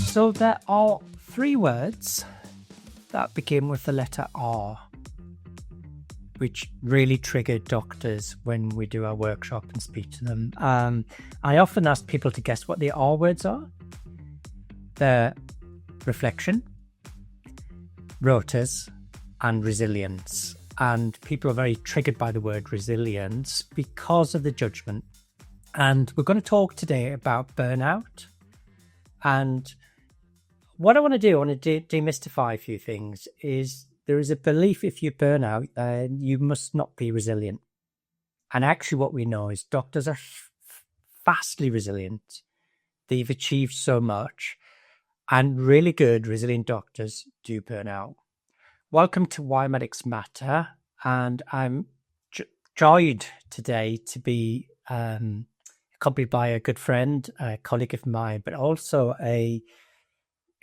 So there are three words that begin with the letter R, which really trigger doctors when we do our workshop and speak to them. I often ask people to guess what the R words are. They're reflection, rotors, and resilience. And people are very triggered by the word resilience because of the judgment. And we're going to talk today about burnout. And what I want to do, I want to demystify a few things, is there is a belief if you burn out, you must not be resilient. And actually what we know is doctors are vastly resilient. They've achieved so much. And really good, resilient doctors do burn out. Welcome to Why Medics Matter. And I'm joyed today to be accompanied by a good friend, a colleague of mine, but also a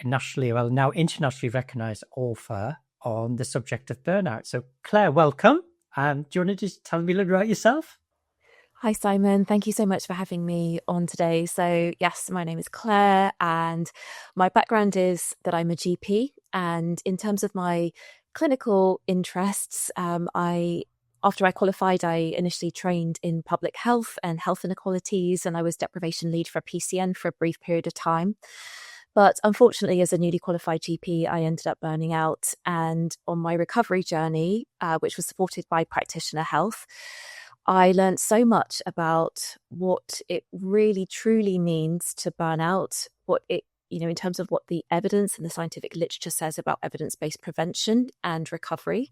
now internationally recognized author on the subject of burnout. So Claire, welcome. Do you want to just tell me a little about yourself? Hi, Simon. Thank you so much for having me on today. So yes, my name is Claire and my background is that I'm a GP. And in terms of my clinical interests, after I qualified, I initially trained in public health and health inequalities, and I was deprivation lead for PCN for a brief period of time. But unfortunately, as a newly qualified GP, I ended up burning out. And on my recovery journey, which was supported by practitioner health, I learned so much about what it really truly means to burn out, what it, in terms of what the evidence and the scientific literature says about evidence-based prevention and recovery.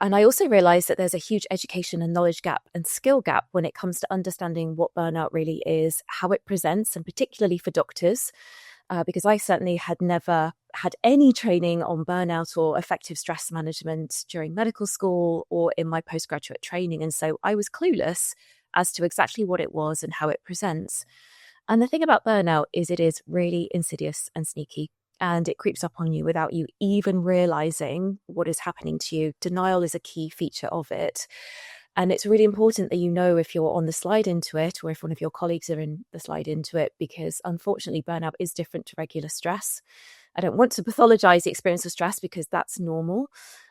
And I also realized that there's a huge education and knowledge gap and skill gap when it comes to understanding what burnout really is, how it presents, and particularly for doctors, because I certainly had never had any training on burnout or effective stress management during medical school or in my postgraduate training. And so I was clueless as to exactly what it was and how it presents. And the thing about burnout is it is really insidious and sneaky, and it creeps up on you without you even realizing what is happening to you. Denial is a key feature of it. And it's really important that you know if you're on the slide into it or if one of your colleagues are in the slide into it, because unfortunately, burnout is different to regular stress. I don't want to pathologize the experience of stress because that's normal.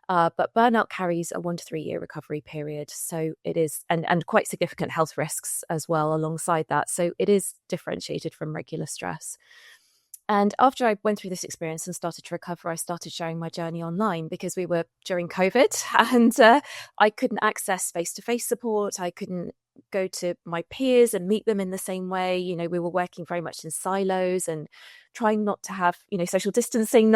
But burnout carries a 1 to 3 year recovery period. So it is, and quite significant health risks as well alongside that. So it is differentiated from regular stress. And after I went through this experience and started to recover, I started sharing my journey online because we were during COVID and I couldn't access face-to-face support. I couldn't go to my peers and meet them in the same way. We were working very much in silos and trying not to have, social distancing,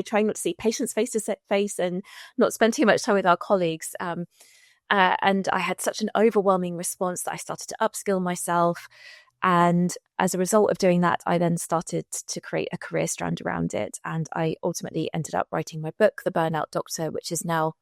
trying not to see patients face to face and not spend too much time with our colleagues. And I had such an overwhelming response that I started to upskill myself. And as a result of doing that, I then started to create a career strand around it. And I ultimately ended up writing my book, The Burnout Doctor, which is now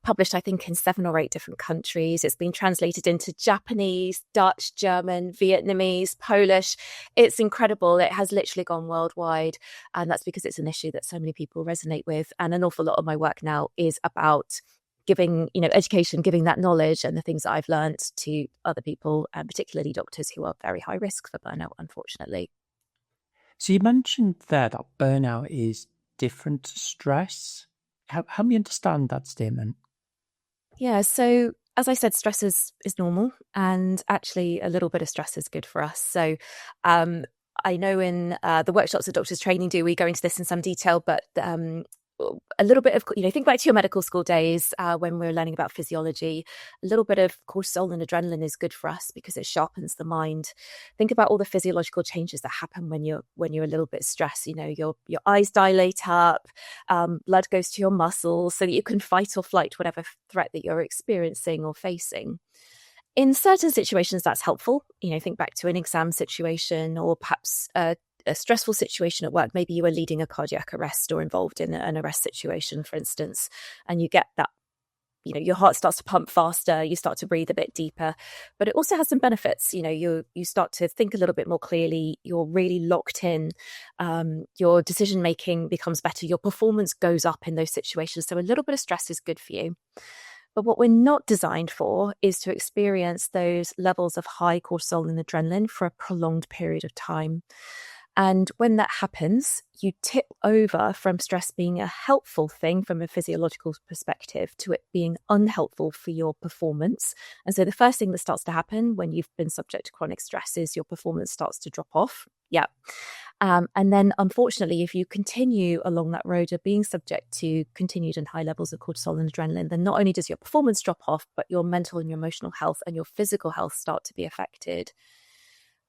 published, I think, in 7 or 8 different countries. It's been translated into Japanese, Dutch, German, Vietnamese, Polish. It's incredible. It has literally gone worldwide. And that's because it's an issue that so many people resonate with. And an awful lot of my work now is about giving, education, giving that knowledge and the things that I've learned to other people, and particularly doctors who are very high risk for burnout, unfortunately. So you mentioned there that burnout is different to stress. Help me understand that statement. Yeah, so as I said, stress is normal, and actually a little bit of stress is good for us. So I know in the workshops that DoctorsTraining do, we go into this in some detail, but a little bit of, think back to your medical school days when we were learning about physiology. A little bit of cortisol and adrenaline is good for us because it sharpens the mind. Think about all the physiological changes that happen when you're a little bit stressed. Your eyes dilate up, blood goes to your muscles so that you can fight or flight whatever threat that you're experiencing or facing. In certain situations, that's helpful. Think back to an exam situation or perhaps a stressful situation at work. Maybe you were leading a cardiac arrest or involved in an arrest situation, for instance, and you get that, your heart starts to pump faster, you start to breathe a bit deeper, but it also has some benefits. You start to think a little bit more clearly, you're really locked in, your decision making becomes better, your performance goes up in those situations. So a little bit of stress is good for you. But what we're not designed for is to experience those levels of high cortisol and adrenaline for a prolonged period of time. And when that happens, you tip over from stress being a helpful thing from a physiological perspective to it being unhelpful for your performance. And so the first thing that starts to happen when you've been subject to chronic stress is your performance starts to drop off. Yeah. And then, unfortunately, if you continue along that road of being subject to continued and high levels of cortisol and adrenaline, then not only does your performance drop off, but your mental and your emotional health and your physical health start to be affected.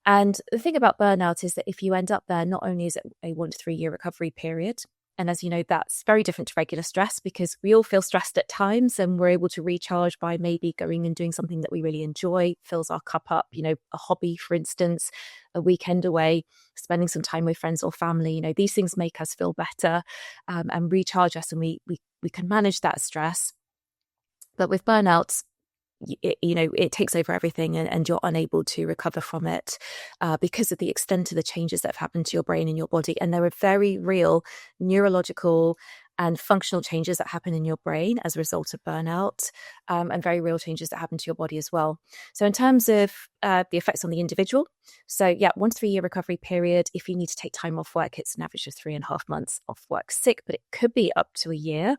And the thing about burnout is that if you end up there, not only is it a 1 to 3 year recovery period, and as you know, that's very different to regular stress because we all feel stressed at times and we're able to recharge by maybe going and doing something that we really enjoy, fills our cup up, a hobby, for instance, a weekend away, spending some time with friends or family. These things make us feel better and recharge us, and we can manage that stress. But with burnout, it takes over everything and you're unable to recover from it because of the extent of the changes that have happened to your brain and your body. And there are very real neurological and functional changes that happen in your brain as a result of burnout, and very real changes that happen to your body as well. So in terms of the effects on the individual, 1 to 3 year recovery period. If you need to take time off work, it's an average of 3.5 months off work sick, but it could be up to a year.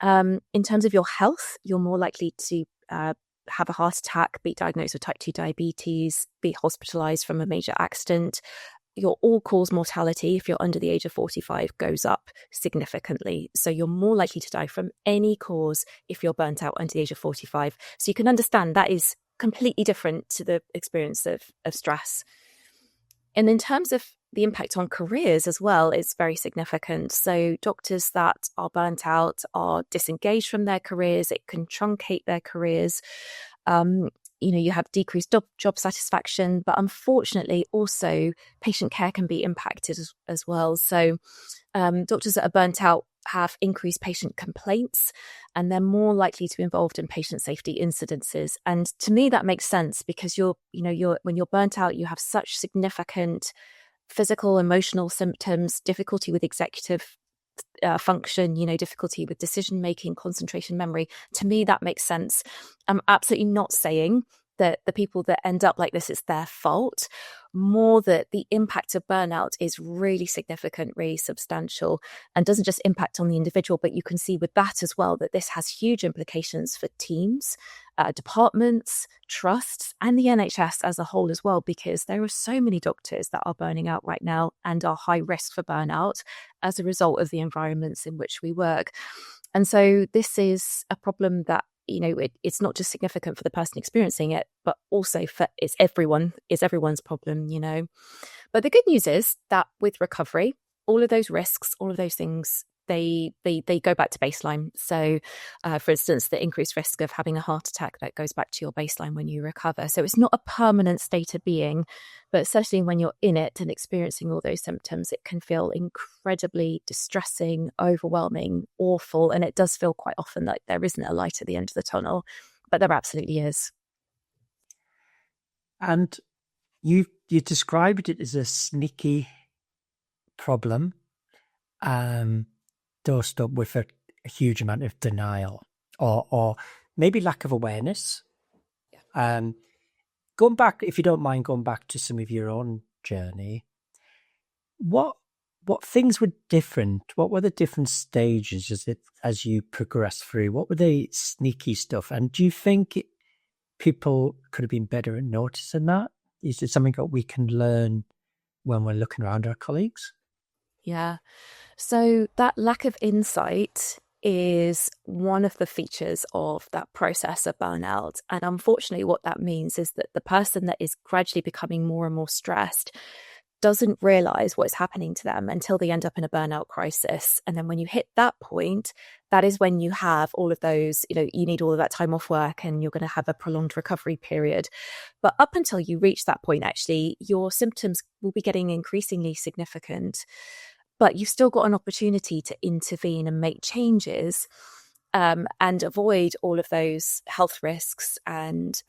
In terms of your health, you're more likely to have a heart attack, be diagnosed with type 2 diabetes, be hospitalized from a major accident. Your all-cause mortality, if you're under the age of 45, goes up significantly. So you're more likely to die from any cause if you're burnt out under the age of 45. So you can understand that is completely different to the experience of stress. And in terms of the impact on careers as well, it's very significant. So doctors that are burnt out are disengaged from their careers. It can truncate their careers. You have decreased job satisfaction, but unfortunately also patient care can be impacted as well. So doctors that are burnt out have increased patient complaints and they're more likely to be involved in patient safety incidences. And to me, that makes sense because when you're burnt out, you have such significant physical, emotional symptoms, difficulty with executive function, difficulty with decision making, concentration, memory. To me, that makes sense. I'm absolutely not saying that the people that end up like this, it's their fault. More that the impact of burnout is really significant, really substantial, and doesn't just impact on the individual, but you can see with that as well that this has huge implications for teams, departments, trusts, and the NHS as a whole as well, because there are so many doctors that are burning out right now and are high risk for burnout as a result of the environments in which we work. And so this is a problem that it's not just significant for the person experiencing it, but also it's everyone's problem, But the good news is that with recovery, all of those risks, all of those things, they go back to baseline. So, for instance, the increased risk of having a heart attack, that goes back to your baseline when you recover. So it's not a permanent state of being, but certainly when you're in it and experiencing all those symptoms, it can feel incredibly distressing, overwhelming, awful. And it does feel quite often like there isn't a light at the end of the tunnel, but there absolutely is. And you described it as a sneaky problem, dosed up with a huge amount of denial or maybe lack of awareness. Yeah. Going back, if you don't mind, going back to some of your own journey, what things were different? What were the different stages as you progressed through? What were the sneaky stuff? And do you think people could have been better at noticing that? Is it something that we can learn when we're looking around our colleagues? Yeah. So that lack of insight is one of the features of that process of burnout. And unfortunately, what that means is that the person that is gradually becoming more and more stressed doesn't realize what's happening to them until they end up in a burnout crisis. And then when you hit that point, that is when you have all of those, you need all of that time off work and you're going to have a prolonged recovery period. But up until you reach that point, actually, your symptoms will be getting increasingly significant. But you've still got an opportunity to intervene and make changes and avoid all of those health risks and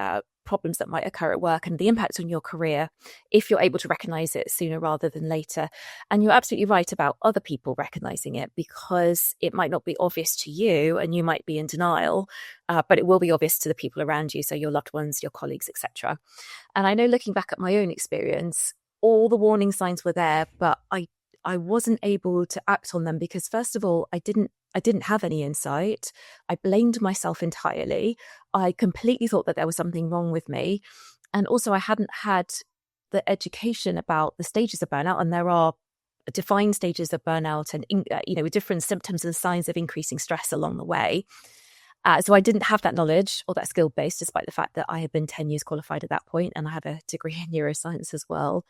problems that might occur at work and the impact on your career if you're able to recognize it sooner rather than later. And you're absolutely right about other people recognizing it, because it might not be obvious to you and you might be in denial, but it will be obvious to the people around you, so your loved ones, your colleagues, etc. And I know, looking back at my own experience, all the warning signs were there, but I wasn't able to act on them because, first of all, I didn't have any insight. I blamed myself entirely. I completely thought that there was something wrong with me. And also, I hadn't had the education about the stages of burnout. And there are defined stages of burnout and, with different symptoms and signs of increasing stress along the way. So I didn't have that knowledge or that skill base, despite the fact that I had been 10 years qualified at that point, and I have a degree in neuroscience as well.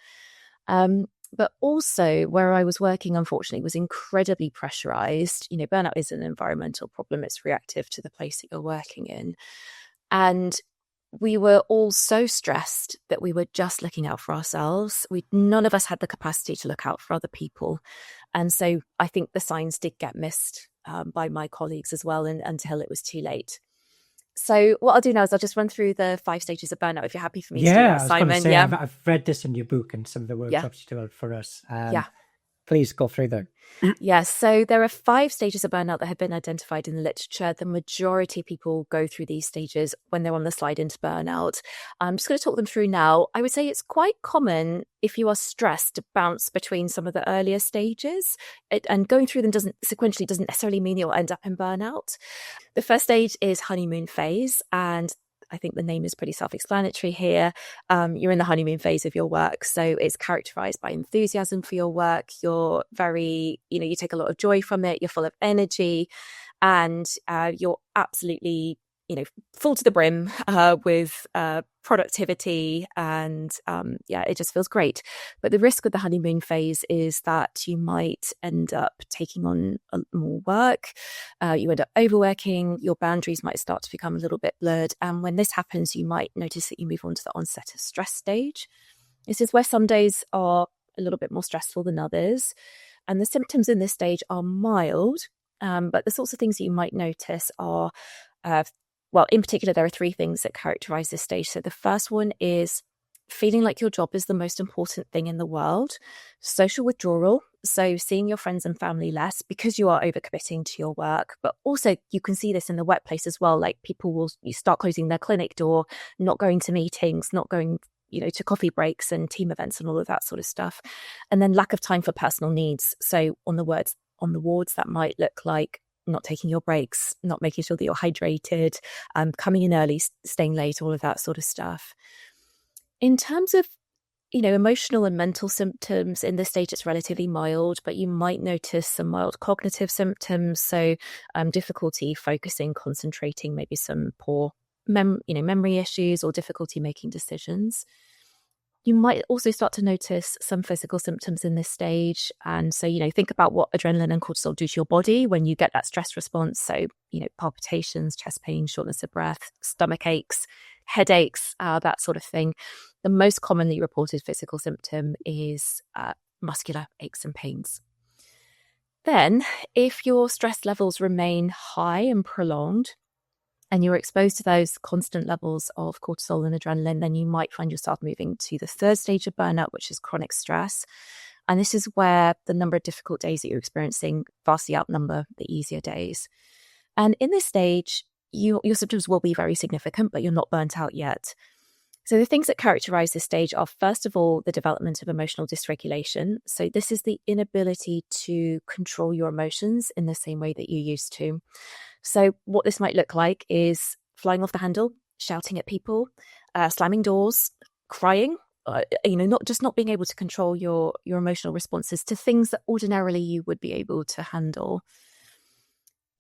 But also, where I was working, unfortunately, was incredibly pressurized. Burnout is an environmental problem. It's reactive to the place that you're working in. And we were all so stressed that we were just looking out for ourselves. None of us had the capacity to look out for other people. And so I think the signs did get missed by my colleagues as well, until it was too late. So what I'll do now is I'll just run through the 5 stages of burnout, if you're happy for me to do that, Simon. Yeah, I've read this in your book and some of the workshops you developed for us. Please go through them. Yes. So there are 5 stages of burnout that have been identified in the literature. The majority of people go through these stages when they're on the slide into burnout. I'm just going to talk them through now. I would say it's quite common, if you are stressed, to bounce between some of the earlier stages. And going through them doesn't necessarily mean you'll end up in burnout. The first stage is honeymoon phase. And I think the name is pretty self-explanatory here. You're in the honeymoon phase of your work. So it's characterized by enthusiasm for your work. You're very, you take a lot of joy from it. You're full of energy, and you're absolutely, full to the brim with productivity. And it just feels great. But the risk with the honeymoon phase is that you might end up taking on more work. You end up overworking. Your boundaries might start to become a little bit blurred. And when this happens, you might notice that you move on to the onset of stress stage. This is where some days are a little bit more stressful than others. And the symptoms in this stage are mild. But the sorts of things that you might notice are in particular, there are 3 things that characterize this stage. So the first one is feeling like your job is the most important thing in the world. Social withdrawal, so seeing your friends and family less because you are overcommitting to your work. But also, you can see this in the workplace as well. Like, people will start closing their clinic door, not going to meetings, not going to coffee breaks and team events and all of that sort of stuff. And then lack of time for personal needs. So on the wards, that might look like not taking your breaks, not making sure that you're hydrated, coming in early, staying late, all of that sort of stuff. In terms of, emotional and mental symptoms, in this stage, it's relatively mild, but you might notice some mild cognitive symptoms. So difficulty focusing, concentrating, maybe some poor memory issues or difficulty making decisions. You might also start to notice some physical symptoms in this stage. And so, think about what adrenaline and cortisol do to your body when you get that stress response. So, palpitations, chest pain, shortness of breath, stomach aches, headaches, that sort of thing. The most commonly reported physical symptom is muscular aches and pains. Then, if your stress levels remain high and prolonged, and you're exposed to those constant levels of cortisol and adrenaline, then you might find yourself moving to the 3rd stage of burnout, which is chronic stress. And this is where the number of difficult days that you're experiencing vastly outnumber the easier days. And in this stage, your symptoms will be very significant, but you're not burnt out yet. So the things that characterize this stage are, first of all, the development of emotional dysregulation. So this is the inability to control your emotions in the same way that you used to. So what this might look like is flying off the handle, shouting at people, slamming doors, crying, not being able to control your emotional responses to things that ordinarily you would be able to handle.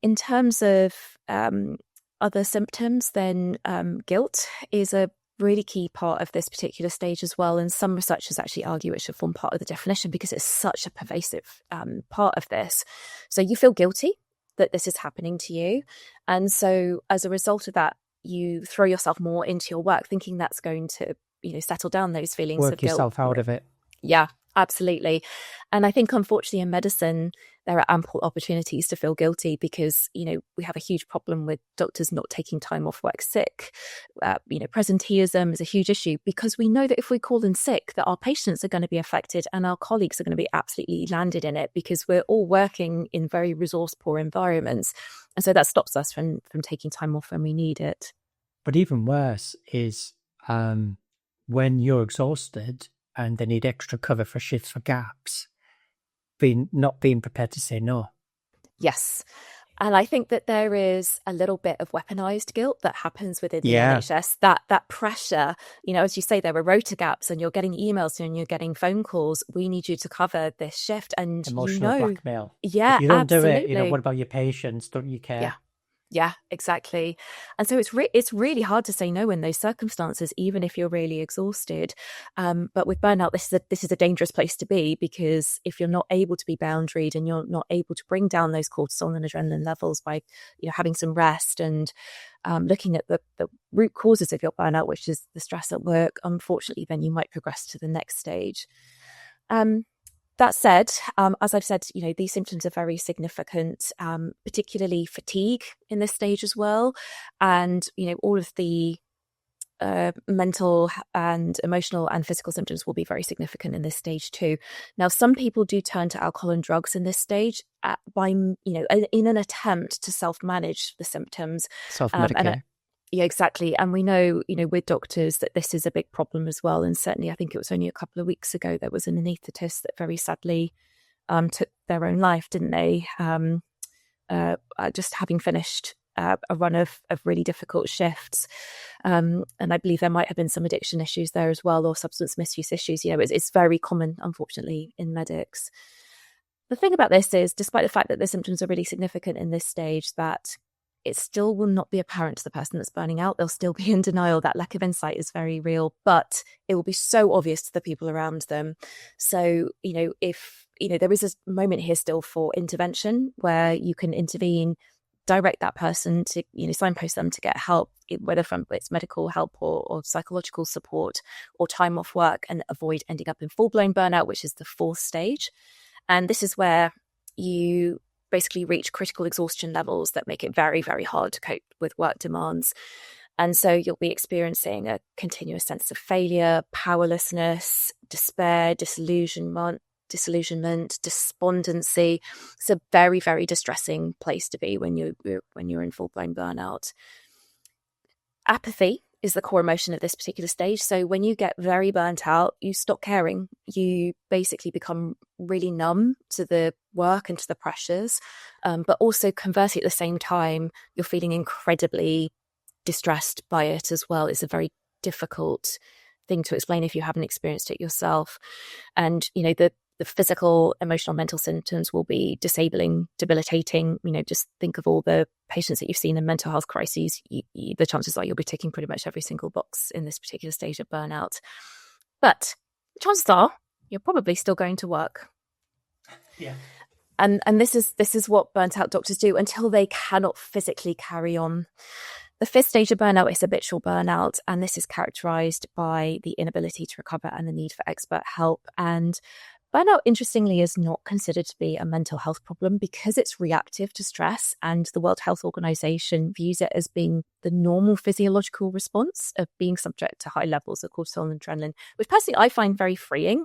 In terms of other symptoms, then guilt is a really key part of this particular stage as well. And some researchers actually argue it should form part of the definition because it's such a pervasive part of this. So you feel guilty that this is happening to you. And so as a result of that, you throw yourself more into your work, thinking that's going to, settle down those feelings of guilt. Work yourself out of it. Yeah, absolutely. And I think, unfortunately, in medicine, there are ample opportunities to feel guilty because, we have a huge problem with doctors not taking time off work sick. Presenteeism is a huge issue because we know that if we call in sick, that our patients are going to be affected and our colleagues are going to be absolutely landed in it because we're all working in very resource poor environments. And so that stops us from taking time off when we need it. But even worse is when you're exhausted and they need extra cover for shifts for gaps, not being prepared to say no. Yes. And I think that there is a little bit of weaponized guilt that happens within the NHS, that pressure, as you say, there are rota gaps and you're getting emails and you're getting phone calls. We need you to cover this shift. And emotional blackmail. Yeah, if you don't absolutely. do it, what about your patients? Don't you care? Yeah, exactly. And so it's really hard to say no in those circumstances, even if you're really exhausted. But with burnout, this is a dangerous place to be because if you're not able to be boundaried and you're not able to bring down those cortisol and adrenaline levels by having some rest and looking at the root causes of your burnout, which is the stress at work, unfortunately, then you might progress to the next stage. That said, as I've said, these symptoms are very significant, particularly fatigue in this stage as well. And, all of the mental and emotional and physical symptoms will be very significant in this stage too. Now, some people do turn to alcohol and drugs in this stage in an attempt to self-manage the symptoms. Self-medicate. Yeah, exactly. And we know, with doctors that this is a big problem as well. And certainly, I think it was only a couple of weeks ago, there was an anaesthetist that very sadly took their own life, didn't they? Just having finished a run of really difficult shifts. And I believe there might have been some addiction issues there as well, or substance misuse issues. It's very common, unfortunately, in medics. The thing about this is, despite the fact that the symptoms are really significant in this stage, that it still will not be apparent to the person that's burning out. They'll still be in denial. That lack of insight is very real, but it will be so obvious to the people around them. So, if, there is a moment here still for intervention where you can intervene, direct that person to, signpost them to get help, whether from it's medical help or psychological support or time off work, and avoid ending up in full-blown burnout, which is the fourth stage. And this is where you basically reach critical exhaustion levels that make it very, very hard to cope with work demands. And so you'll be experiencing a continuous sense of failure, powerlessness, despair, disillusionment, despondency. It's a very, very distressing place to be when you're in full-blown burnout. Apathy is the core emotion at this particular stage. So when you get very burnt out, you stop caring. You basically become really numb to the work and to the pressures. But also conversely, at the same time, you're feeling incredibly distressed by it as well. It's a very difficult thing to explain if you haven't experienced it yourself. And, the physical, emotional, mental symptoms will be disabling, debilitating. Just think of all the patients that you've seen in mental health crises. The chances are you'll be ticking pretty much every single box in this particular stage of burnout. But chances are you're probably still going to work. Yeah. And this is what burnt out doctors do until they cannot physically carry on. The fifth stage of burnout is habitual burnout, and this is characterized by the inability to recover and the need for expert help. And burnout, interestingly, is not considered to be a mental health problem because it's reactive to stress, and the World Health Organization views it as being the normal physiological response of being subject to high levels of cortisol and adrenaline, which personally I find very freeing.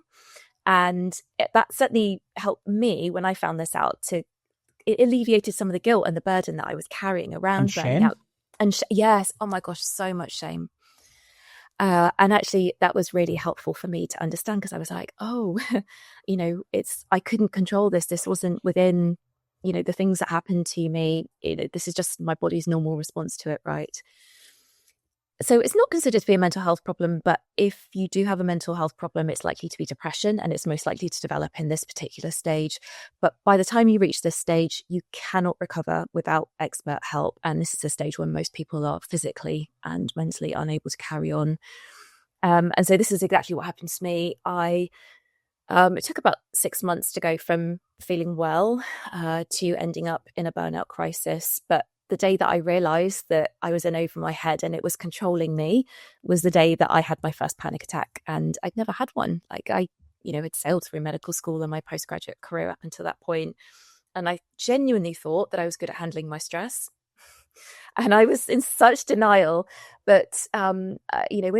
And that certainly helped me when I found this out. It alleviated some of the guilt and the burden that I was carrying around burning out. And yes, oh my gosh, so much shame. And actually, that was really helpful for me to understand because I was like, oh, I couldn't control this. This wasn't within, the things that happened to me. This is just my body's normal response to it, right? So it's not considered to be a mental health problem, but if you do have a mental health problem, it's likely to be depression, and it's most likely to develop in this particular stage. But by the time you reach this stage, you cannot recover without expert help. And this is a stage when most people are physically and mentally unable to carry on. And so this is exactly what happened to me. It took about 6 months to go from feeling well to ending up in a burnout crisis. But the day that I realized that I was in over my head and it was controlling me was the day that I had my first panic attack. And I'd never had one. had sailed through medical school and my postgraduate career up until that point. And I genuinely thought that I was good at handling my stress. And I was in such denial. But, in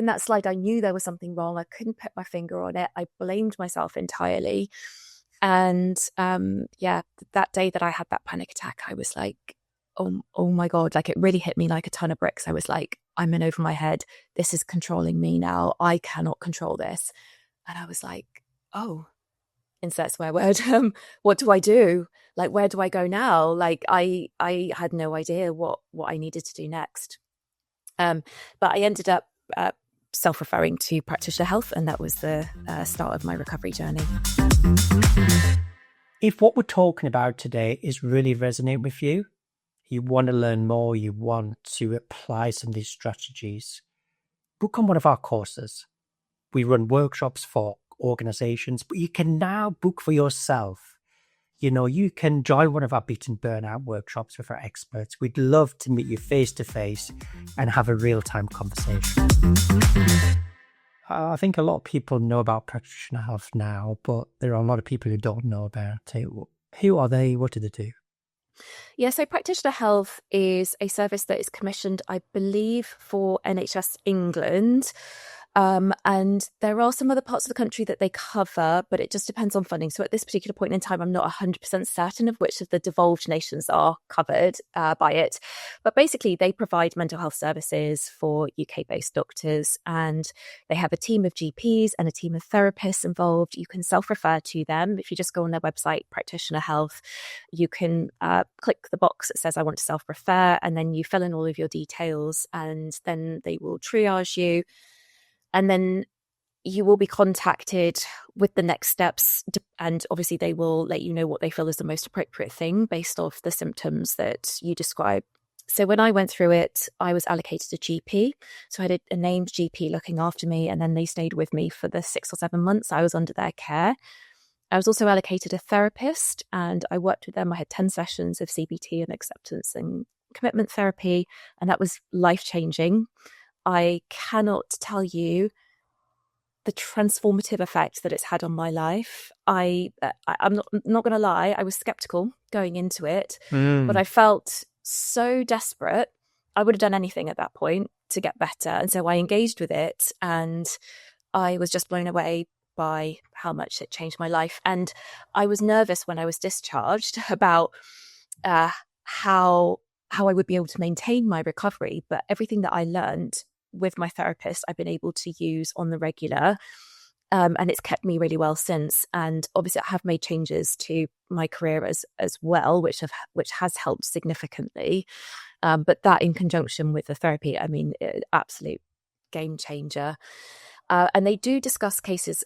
that slide, I knew there was something wrong. I couldn't put my finger on it. I blamed myself entirely. And that day that I had that panic attack, I was like, oh my God, like it really hit me like a ton of bricks. I was like, I'm in over my head. This is controlling me now. I cannot control this. And I was like, oh, insert swear word. What do I do? Like, where do I go now? Like, I had no idea what I needed to do next. But I ended up self-referring to Practitioner Health, and that was the start of my recovery journey. If what we're talking about today is really resonating with you, you want to learn more, you want to apply some of these strategies, book on one of our courses. We run workshops for organizations, but you can now book for yourself. You can join one of our Beating Burnout workshops with our experts. We'd love to meet you face to face and have a real-time conversation. I think a lot of people know about Practitioner Health now, but there are a lot of people who don't know about it. Who are they? What do they do? Yeah, so Practitioner Health is a service that is commissioned, I believe, for NHS England. And there are some other parts of the country that they cover, but it just depends on funding. So at this particular point in time, I'm not 100% certain of which of the devolved nations are covered by it. But basically, they provide mental health services for UK-based doctors, and they have a team of GPs and a team of therapists involved. You can self-refer to them. If you just go on their website, Practitioner Health, you can click the box that says, I want to self-refer, and then you fill in all of your details, and then they will triage you. And then you will be contacted with the next steps. And obviously, they will let you know what they feel is the most appropriate thing based off the symptoms that you describe. So when I went through it, I was allocated a GP. So I had a named GP looking after me. And then they stayed with me for the 6 or 7 months I was under their care. I was also allocated a therapist, and I worked with them. I had 10 sessions of CBT and acceptance and commitment therapy. And that was life-changing. I cannot tell you the transformative effect that it's had on my life. I'm not going to lie. I was skeptical going into it, but I felt so desperate. I would have done anything at that point to get better. And so I engaged with it, and I was just blown away by how much it changed my life. And I was nervous when I was discharged about how I would be able to maintain my recovery. But everything that I learned with my therapist, I've been able to use on the regular, and it's kept me really well since. And obviously, I have made changes to my career as well, which has helped significantly. But that, in conjunction with the therapy, I mean, absolute game changer. And they do discuss cases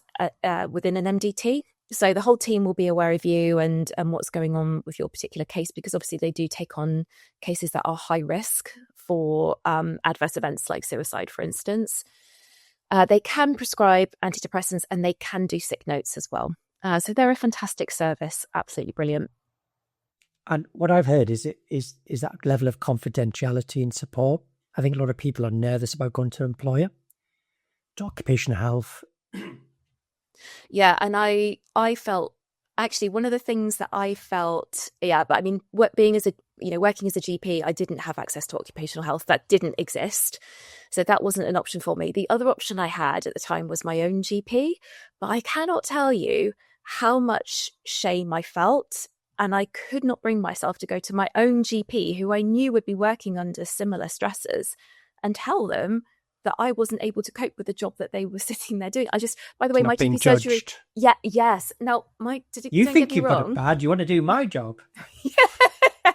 within an MDT. So the whole team will be aware of you and what's going on with your particular case, because obviously they do take on cases that are high risk for adverse events like suicide, for instance. They can prescribe antidepressants, and they can do sick notes as well. So they're a fantastic service, absolutely brilliant. And what I've heard is that level of confidentiality and support. I think a lot of people are nervous about going to an employer. To occupational health. Yeah, and I felt, actually, one of the things that I felt, but I mean, working as a GP, I didn't have access to occupational health. That didn't exist. So that wasn't an option for me. The other option I had at the time was my own GP, but I cannot tell you how much shame I felt. And I could not bring myself to go to my own GP, who I knew would be working under similar stresses, and tell them that I wasn't able to cope with the job that they were sitting there doing. By the way, my GP surgery. Yeah, yes. Now, you think you've got it bad? You want to do my job? Yeah.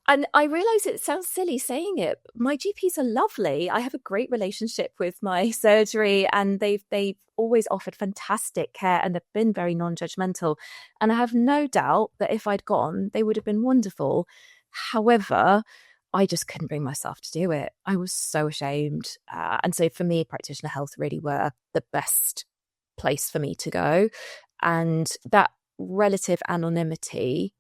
And I realise it sounds silly saying it. My GPs are lovely. I have a great relationship with my surgery, and they've always offered fantastic care, and they've been very non-judgmental. And I have no doubt that if I'd gone, they would have been wonderful. However, I just couldn't bring myself to do it. I was so ashamed. And so for me, Practitioner Health really were the best place for me to go. And that relative anonymity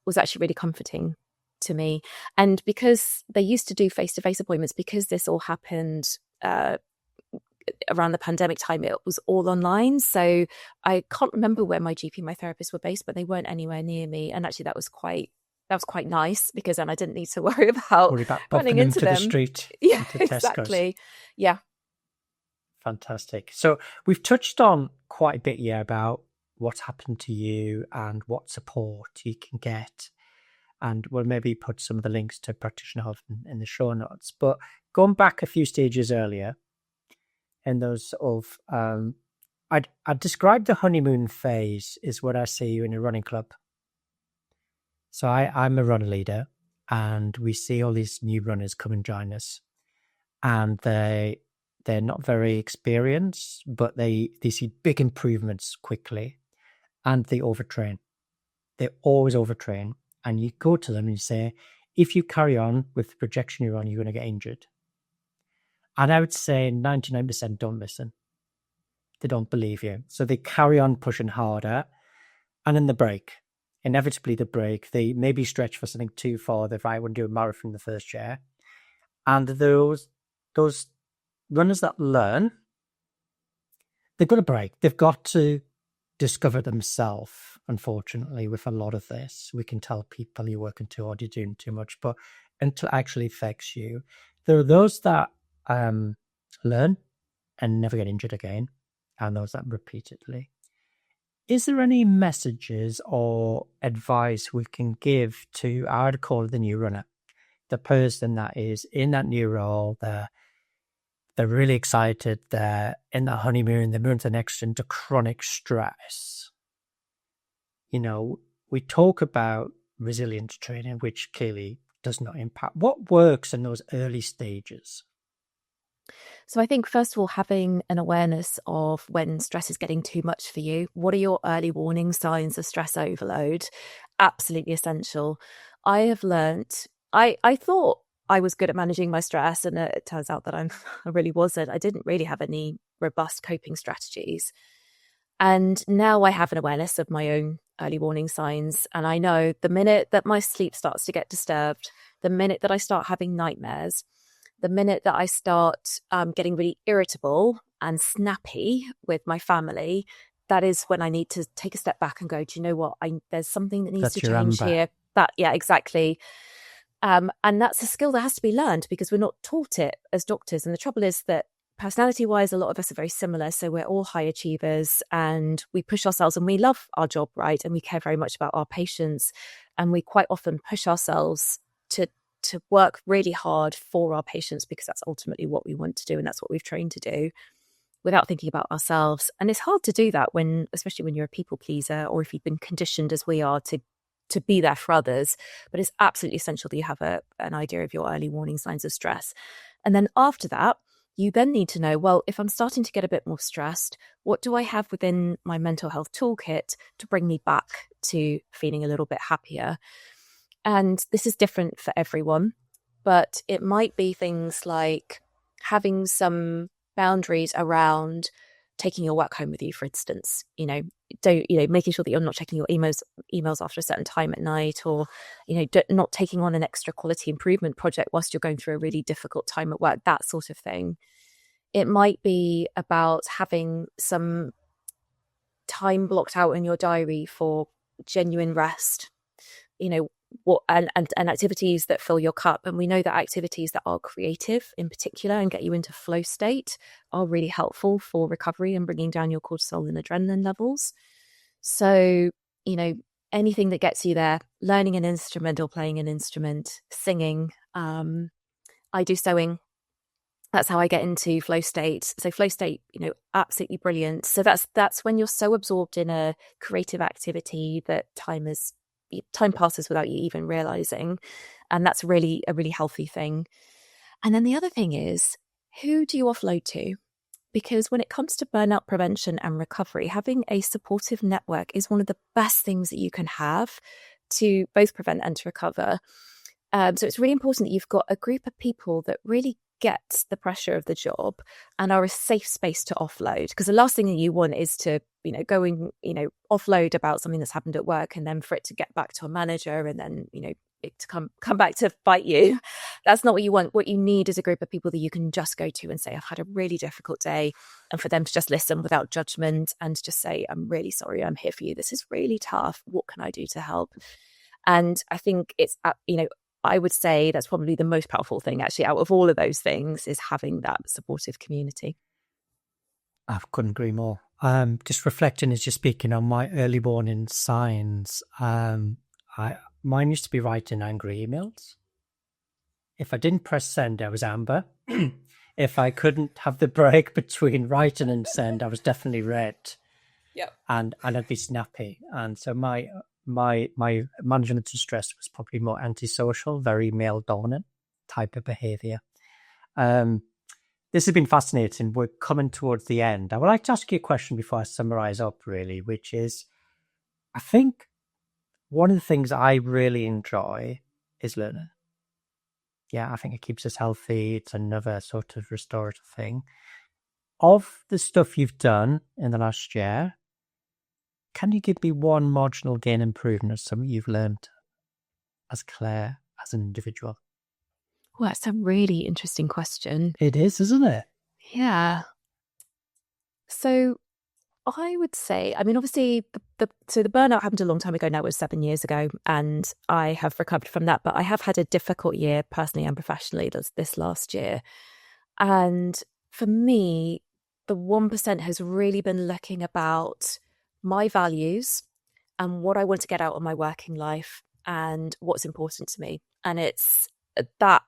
was actually really comforting to me. And because they used to do face-to-face appointments, because this all happened around the pandemic time, it was all online. So I can't remember where my GP and my therapist were based, but they weren't anywhere near me. And actually that was quite nice, because then I didn't need to worry about running bumping into them to them. the street. Yeah, to Tesco's. exactly. Yeah. Fantastic. So we've touched on quite a bit here about what's happened to you and what support you can get. And we'll maybe put some of the links to Practitioner Hub in the show notes. But going back a few stages earlier, in those of, I'd describe the honeymoon phase is what I see in a running club. So I'm a run leader, and we see all these new runners come and join us, and they're not very experienced, but they see big improvements quickly, and they overtrain. They always overtrain. And you go to them and you say, if you carry on with the projection you're on, you're going to get injured. And I would say 99% don't listen. They don't believe you. So they carry on pushing harder. And then the break. Inevitably the break. They maybe stretch for something too far. If I would do a marathon the first year. And those runners that learn, they've got to break. They've got to discover themselves. Unfortunately, with a lot of this, we can tell people you're working too hard, you're doing too much, but until it actually affects you, there are those that learn and never get injured again, and those that repeatedly. Is there any messages or advice we can give to, I'd call it the new runner, the person that is in that new role, they're really excited, they're in that honeymoon, they're moving to the next into chronic stress? You know, we talk about resilience training, which clearly does not impact. What works in those early stages? So I think, first of all, having an awareness of when stress is getting too much for you. What are your early warning signs of stress overload? Absolutely essential. I have learnt, I thought I was good at managing my stress, and it turns out that I really wasn't. I didn't really have any robust coping strategies. And now I have an awareness of my own early warning signs. And I know the minute that my sleep starts to get disturbed, the minute that I start having nightmares, the minute that I start getting really irritable and snappy with my family, that is when I need to take a step back and go, do you know what? There's something that needs to change here. Yeah, exactly. And that's a skill that has to be learned, because we're not taught it as doctors. And the trouble is that personality-wise, a lot of us are very similar. So we're all high achievers, and we push ourselves, and we love our job, right? And we care very much about our patients. And we quite often push ourselves to work really hard for our patients, because that's ultimately what we want to do. And that's what we've trained to do, without thinking about ourselves. And it's hard to do that especially when you're a people pleaser, or if you've been conditioned as we are to be there for others. But it's absolutely essential that you have an idea of your early warning signs of stress. And then after that, you then need to know, well, if I'm starting to get a bit more stressed, what do I have within my mental health toolkit to bring me back to feeling a little bit happier? And this is different for everyone, but it might be things like having some boundaries around taking your work home with you, for instance. Making sure that you're not checking your emails after a certain time at night, or not taking on an extra quality improvement project whilst you're going through a really difficult time at work, that sort of thing. It might be about having some time blocked out in your diary for genuine rest, and activities that fill your cup. And we know that activities that are creative in particular and get you into flow state are really helpful for recovery and bringing down your cortisol and adrenaline levels. So, anything that gets you there, learning an instrument or playing an instrument, singing. I do sewing. That's how I get into flow state. So flow state, absolutely brilliant. So that's when you're so absorbed in a creative activity that time passes without you even realizing. And that's really a really healthy thing. And then the other thing is, who do you offload to? Because when it comes to burnout prevention and recovery, having a supportive network is one of the best things that you can have to both prevent and to recover. So it's really important that you've got a group of people that really get the pressure of the job and are a safe space to offload. Because the last thing that you want is to, go and, offload about something that's happened at work, and then for it to get back to a manager, and then, it to come back to bite you. That's not what you want. What you need is a group of people that you can just go to and say, I've had a really difficult day, and for them to just listen without judgment and just say, I'm really sorry, I'm here for you. This is really tough. What can I do to help? And I think it's, I would say that's probably the most powerful thing actually out of all of those things, is having that supportive community. I couldn't agree more. Just reflecting as you're speaking on my early warning signs. Mine used to be writing angry emails. If I didn't press send, I was amber. If I couldn't have the break between writing and send, I was definitely red. Yep. And I'd be snappy. And so my management of stress was probably more antisocial, very male dominant type of behavior. This has been fascinating. We're coming towards the end. I would like to ask you a question before I summarize up, really, which is, I think one of the things I really enjoy is learning. Yeah, I think it keeps us healthy. It's another sort of restorative thing. Of the stuff you've done in the last year, can you give me one marginal gain improvement of something you've learned as Claire, as an individual? Well, that's a really interesting question. It is, isn't it? Yeah. So I would say, I mean, obviously, the burnout happened a long time ago now. It was 7 years ago, and I have recovered from that. But I have had a difficult year personally and professionally this last year. And for me, the 1% has really been looking about my values and what I want to get out of my working life and what's important to me. And it's that,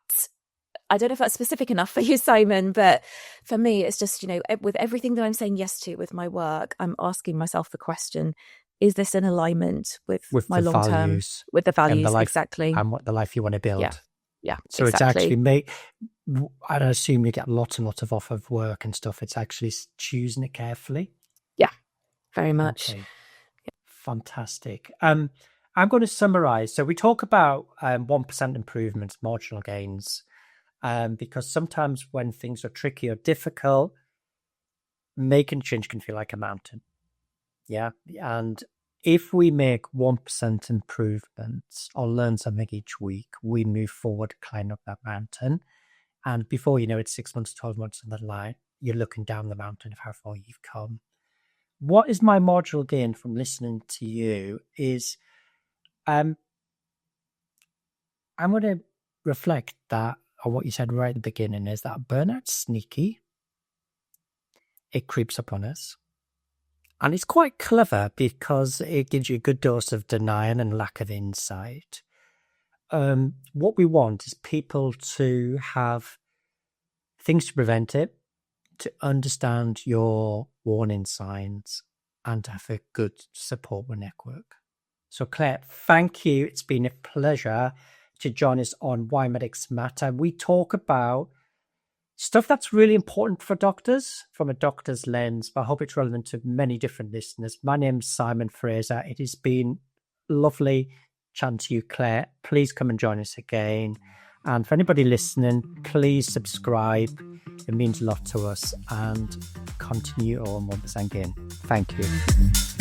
I don't know if that's specific enough for you, Simon, but for me, it's just, with everything that I'm saying yes to with my work, I'm asking myself the question, is this in alignment with my long-term, with the values, and the life, exactly, and what the life you want to build? Yeah. So exactly. It's actually I assume you get lots and lots of off of work and stuff. It's actually choosing it carefully. Yeah, very much. Okay. Yeah. Fantastic. I'm going to summarize. So we talk about 1% improvements, marginal gains, because sometimes when things are tricky or difficult, making change can feel like a mountain. Yeah. And if we make 1% improvements or learn something each week, we move forward, climb up that mountain. And before you know it, 6 months, 12 months on the line, you're looking down the mountain of how far you've come. What is my marginal gain from listening to you is I'm going to reflect that on what you said right at the beginning, is that burnout's sneaky. It creeps up on us. And it's quite clever because it gives you a good dose of denial and lack of insight. What we want is people to have things to prevent it, to understand your warning signs, and to have a good support network. So Claire, thank you. It's been a pleasure to join us on Why Medics Matter. We talk about stuff that's really important for doctors from a doctor's lens, but I hope it's relevant to many different listeners. My name's Simon Fraser. It has been lovely chatting to you, Claire. Please come and join us again. And for anybody listening, please subscribe. It means a lot to us, and continue on 1% gain. Thank you.